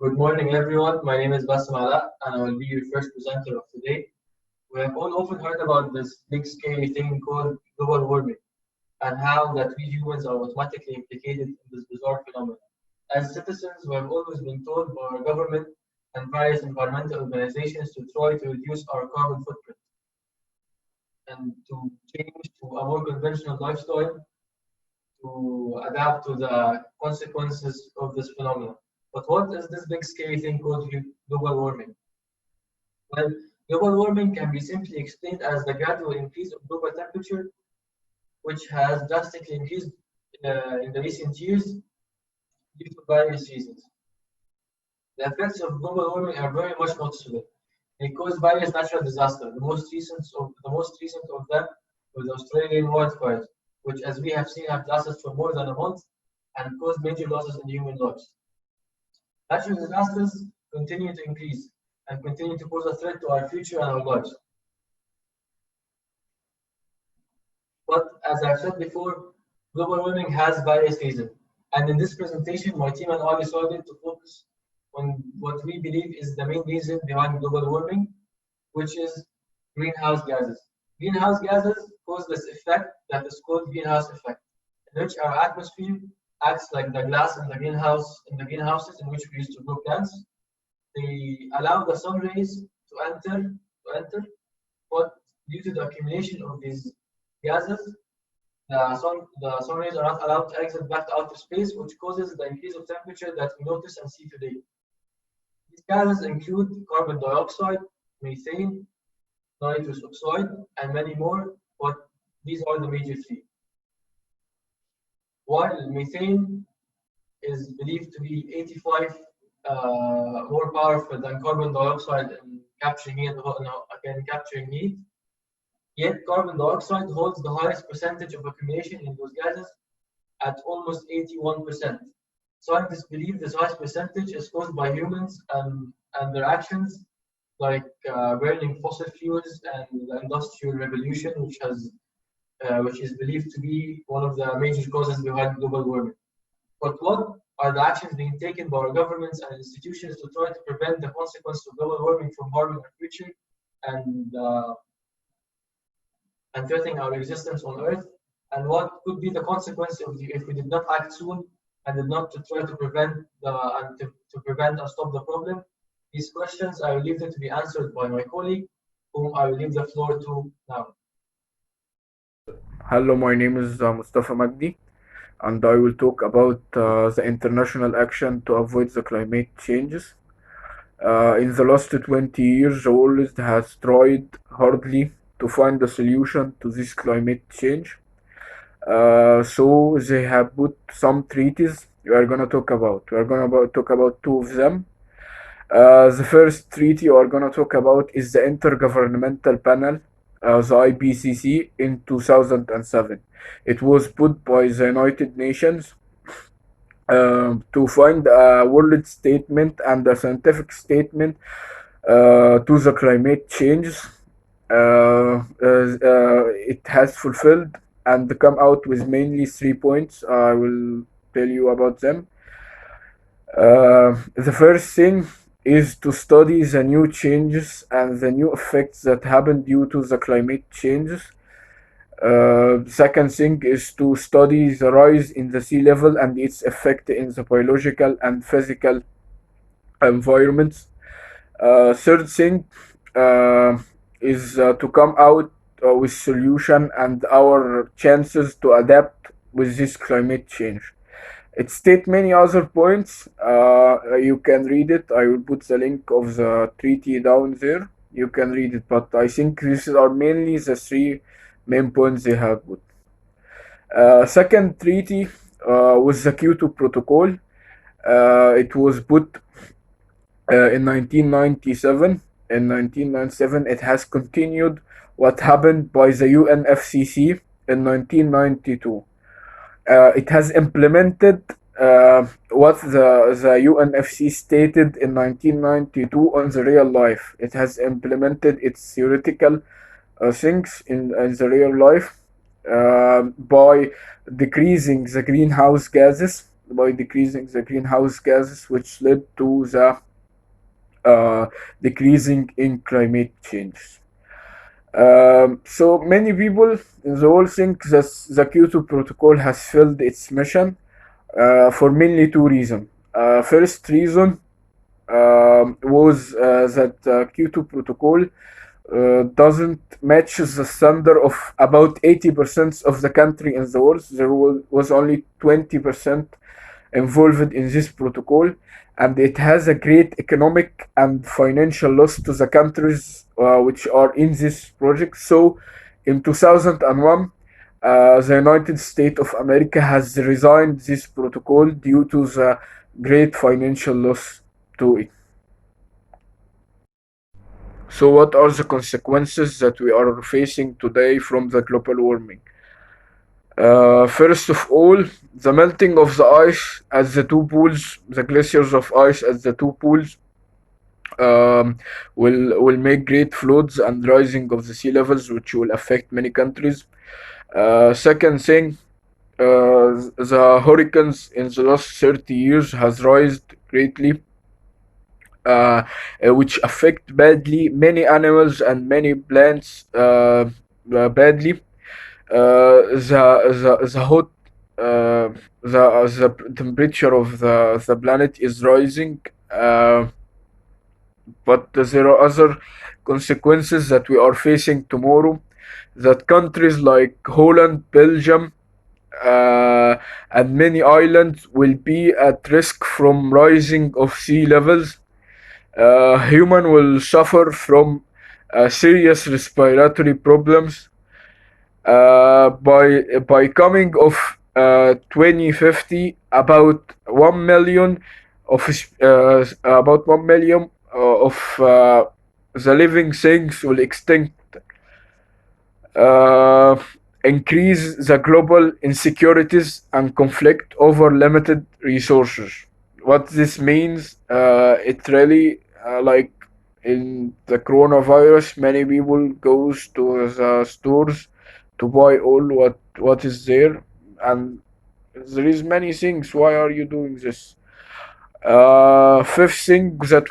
Good morning, everyone. My name is Bassem Ala, and I will be your first presenter of today. We have all often heard about this big, scary thing called global warming and how that we humans are automatically implicated in this bizarre phenomenon. As citizens, we have always been told by our government and various environmental organizations to try to reduce our carbon footprint and to change to a more conventional lifestyle to adapt to the consequences of this phenomenon. But what is this big scary thing called global warming? Well, global warming can be simply explained as the gradual increase of global temperature, which has drastically increased in the recent years due to various reasons. The effects of global warming are very much noticeable. They cause various natural disasters. The most recent of them was the Australian wildfires, which, as we have seen, have lasted for more than a month and caused major losses in human lives. Natural disasters continue to increase and continue to pose a threat to our future and our lives. But as I've said before, global warming has various reasons. And in this presentation, my team and I decided to focus on what we believe is the main reason behind global warming, which is greenhouse gases. Greenhouse gases cause this effect that is called greenhouse effect, in which our atmosphere acts like the glass in the greenhouses in which we used to grow plants. They allow the sun rays to enter, but due to the accumulation of these gases, the sun rays are not allowed to exit back to outer space, which causes the increase of temperature that we notice and see today. These gases include carbon dioxide, methane, nitrous oxide, and many more, but these are the major three. While methane is believed to be 85 more powerful than carbon dioxide in capturing heat, yet carbon dioxide holds the highest percentage of accumulation in those gases at almost 81%. Scientists believe this high percentage is caused by humans and their actions, like burning fossil fuels and the industrial revolution, which is believed to be one of the major causes behind global warming. But what are the actions being taken by our governments and institutions to try to prevent the consequences of global warming from harming our future and threatening our existence on Earth? And what could be the consequence if we did not act soon and did not to try to prevent and stop the problem? These questions, I will leave them to be answered by my colleague, whom I will leave the floor to now. Hello, my name is Mustafa Magdi, and I will talk about the international action to avoid the climate changes. In the last 20 years, the world has tried hardly to find a solution to this climate change. So they have put some treaties we are gonna talk about. We are gonna talk about two of them. The first treaty we are gonna talk about is the Intergovernmental Panel, the IPCC, in 2007. It was put by the United Nations to find a world statement and a scientific statement to the climate change. It has fulfilled and come out with mainly 3 points. I will tell you about them. The first thing is to study the new changes and the new effects that happen due to the climate changes. Second thing is to study the rise in the sea level and its effect in the biological and physical environments. Third thing is to come out with solution and our chances to adapt with this climate change. It states many other points. You can read it. I will put the link of the treaty down there. You can read it, but I think these are mainly the three main points they have put. Second treaty was the Kyoto Protocol. It was put in 1997. In 1997, it has continued what happened by the UNFCCC in 1992. It has implemented what the UNFCCC stated in 1992 on the real life. It has implemented its theoretical things in the real life by decreasing the greenhouse gases by decreasing the greenhouse gases, which led to the decreasing in climate change. So many people in the world think that the Kyoto Protocol has failed its mission for mainly two reasons. First reason was that the Kyoto Protocol doesn't match the standard of about 80% of the country in the world. There was only 20% involved in this protocol, and it has a great economic and financial loss to the countries which are in this project. So, in 2001, the United States of America has resigned this protocol due to the great financial loss to it. So, what are the consequences that we are facing today from the global warming? First of all, the melting of the ice at the two poles, the glaciers of ice at the two poles, will make great floods and rising of the sea levels, which will affect many countries. Second thing, the hurricanes in the last 30 years has risen greatly, which affect badly many animals and many plants badly. The hot the temperature of the planet is rising, but there are other consequences that we are facing tomorrow. That countries like Holland, Belgium, and many islands will be at risk from rising of sea levels. Human will suffer from serious respiratory problems by coming of 2050, about 1 million of the living things will extinct, uh, increase the global insecurities and conflict over limited resources. What this means, it really like in the coronavirus, many people goes to the stores to buy all what is there, and there is many things. Why are you doing this? Fifth thing that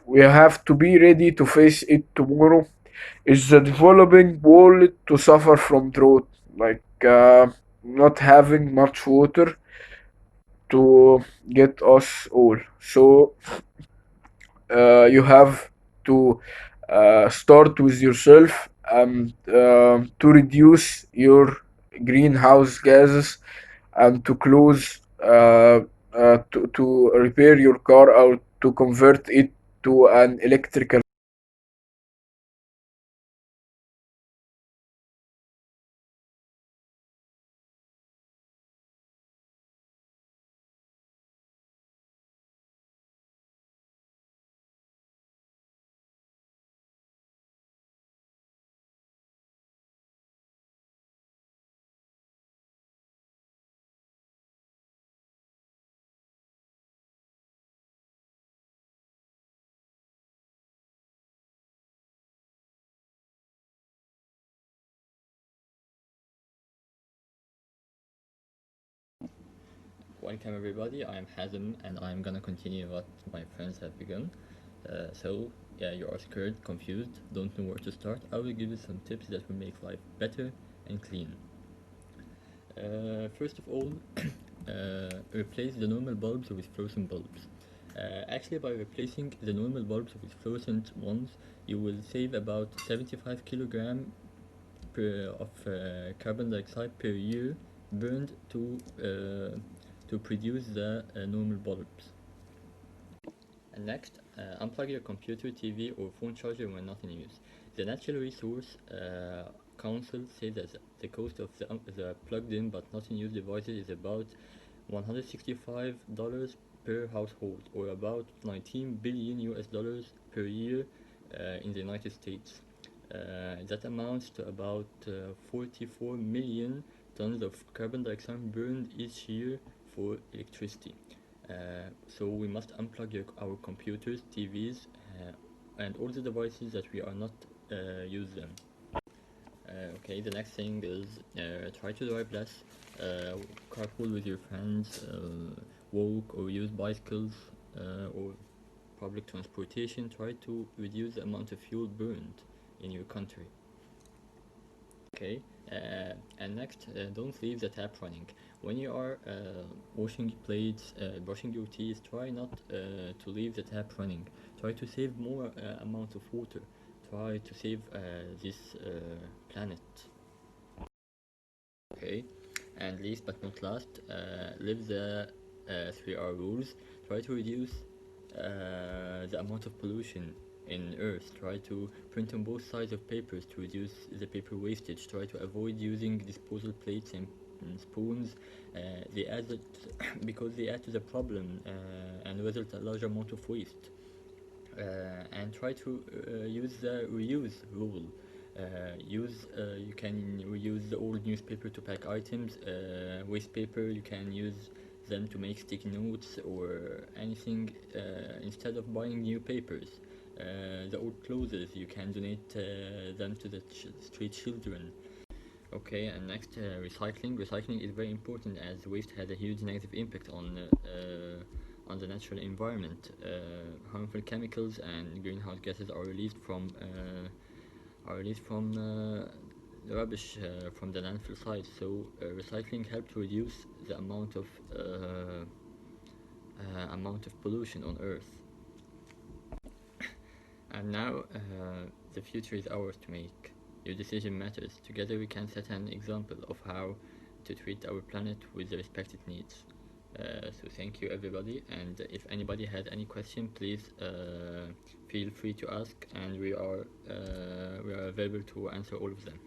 we have to be ready to face it tomorrow is the developing world to suffer from drought, like not having much water to get us all. So you have to start with yourself and to reduce your greenhouse gases and to to repair your car or to convert it to an electrical. Welcome everybody, I'm Hazem and I'm gonna continue what my friends have begun. Yeah, you are scared, confused, don't know where to start. I will give you some tips that will make life better and clean. First of all, replace the normal bulbs with fluorescent bulbs. Actually, by replacing the normal bulbs with fluorescent ones, you will save about 75 kilogram of carbon dioxide per year burned to produce the normal bulbs. And next, unplug your computer, TV, or phone charger when not in use. The Natural Resource Council says that the cost of the plugged-in but not in use devices is about $165 per household, or about 19 billion US dollars per year in the United States. That amounts to about 44 million tons of carbon dioxide burned each year for electricity. So we must unplug our computers, TVs, and all the devices that we are not use them. Okay, the next thing is try to drive less, carpool with your friends, walk or use bicycles or public transportation. Try to reduce the amount of fuel burned in your country. Okay, and next, don't leave the tap running. When you are washing your plates, brushing your teeth, try not to leave the tap running. Try to save more amount of water. Try to save this planet. Okay, and least but not last, live the 3R rules. Try to reduce the amount of pollution in Earth. Try to print on both sides of papers to reduce the paper wastage. Try to avoid using disposal plates and spoons. They add because they add to the problem and result a large amount of waste. And try to use the reuse rule. You can reuse the old newspaper to pack items. Waste paper, you can use them to make sticky notes or anything instead of buying new papers. The old clothes, you can donate them to the street children. Okay, and next, recycling. Recycling is very important as waste has a huge negative impact on the natural environment. Harmful chemicals and greenhouse gases are released from the rubbish from the landfill site. So recycling helps to reduce the amount of pollution on Earth. And now the future is ours to make. Your decision matters. Together we can set an example of how to treat our planet with the respect it needs. So thank you everybody, and if anybody had any question, please feel free to ask, and we are available to answer all of them.